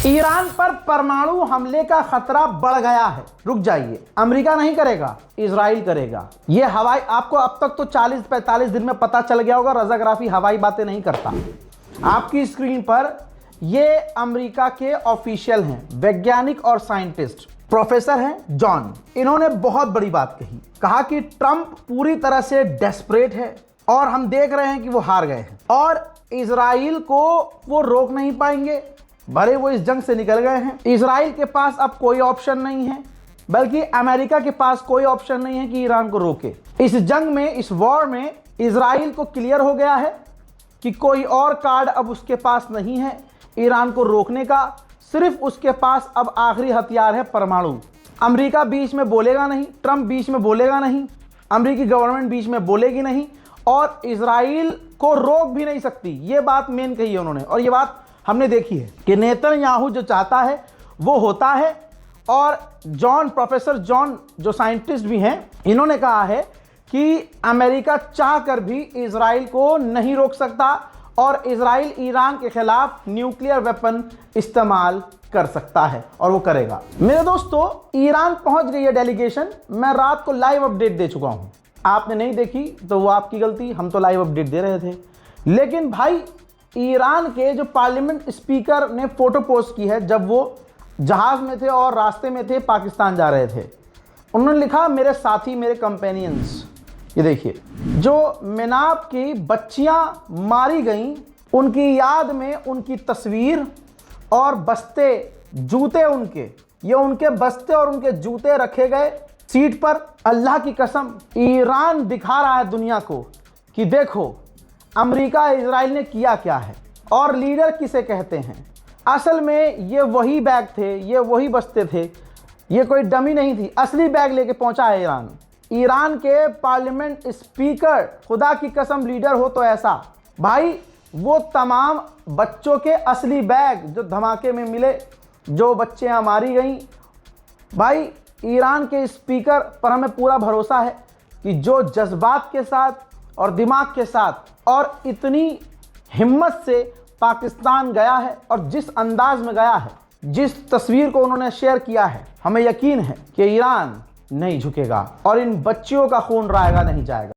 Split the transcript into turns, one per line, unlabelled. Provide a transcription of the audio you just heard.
Iran पर परमाणु हमले का खतरा बढ़ गया है। रुक जाइए, अमेरिका नहीं करेगा, इजराइल करेगा। ये हवाई, आपको अब तक तो 40-45 दिन में पता चल गया होगा, रजाग्राफी हवाई बातें नहीं करता। आपकी स्क्रीन पर ये अमेरिका के ऑफिशियल हैं, वैज्ञानिक और साइंटिस्ट, प्रोफेसर हैं जॉन। इन्होंने बहुत बड़ी बात कही, कहा कि ट्रंप पूरी तरह से डेस्परेट है और हम देख रहे हैं कि वो हार गए हैं और इजराइल को वो रोक नहीं पाएंगे, भले वो इस जंग से निकल गए हैं। इजराइल के पास अब कोई ऑप्शन नहीं है, बल्कि अमेरिका के पास कोई ऑप्शन नहीं है कि ईरान को रोके। इस जंग में, इस वॉर में इजराइल को क्लियर हो गया है कि कोई और कार्ड अब उसके पास नहीं है ईरान को रोकने का। सिर्फ उसके पास अब आखिरी हथियार है परमाणु। अमेरिका बीच में बोलेगा नहीं, ट्रंप बीच में बोलेगा नहीं, अमेरिकी गवर्नमेंट बीच में बोलेगी नहीं और इजराइल को रोक भी नहीं सकती। ये बात मेन कही है उन्होंने और ये बात हमने देखी है कि नेतन्याहू जो चाहता है वो होता है। और जॉन, प्रोफेसर जॉन जो साइंटिस्ट भी हैं, इन्होंने कहा है कि अमेरिका चाहकर भी इजराइल को नहीं रोक सकता और इजराइल ईरान के खिलाफ न्यूक्लियर वेपन इस्तेमाल कर सकता है और वो करेगा। मेरे दोस्तों, ईरान पहुंच गई है डेलीगेशन। मैं रात को लाइव अपडेट दे चुका हूं, आपने नहीं देखी तो वो आपकी गलती, हम तो लाइव अपडेट दे रहे थे। लेकिन भाई, ईरान के जो पार्लियामेंट स्पीकर ने फोटो पोस्ट की है जब वो जहाज में थे और रास्ते में थे, पाकिस्तान जा रहे थे। उन्होंने लिखा, मेरे साथी, मेरे कंपेनियंस। ये देखिए, जो मेनाब की बच्चियां मारी गईं, उनकी याद में उनकी तस्वीर और बस्ते, जूते उनके, ये उनके बस्ते और उनके जूते रखे गए सीट पर। अल्लाह की कसम, ईरान दिखा रहा है दुनिया को कि देखो अमेरिका, इजराइल ने किया क्या है और लीडर किसे कहते हैं। असल में ये वही बैग थे, ये वही बस्ते थे, ये कोई डमी नहीं थी, असली बैग लेके पहुंचा है ईरान। ईरान के पार्लियामेंट स्पीकर, खुदा की कसम लीडर हो तो ऐसा। भाई, वो तमाम बच्चों के असली बैग जो धमाके में मिले, जो बच्चियां मारी गईं, भाई ईरान के स्पीकर पर हमें पूरा भरोसा है कि जो जज्बात के साथ और दिमाग के साथ और इतनी हिम्मत से पाकिस्तान गया है और जिस अंदाज में गया है, जिस तस्वीर को उन्होंने शेयर किया है, हमें यकीन है कि ईरान नहीं झुकेगा और इन बच्चियों का खून रायगा नहीं जाएगा।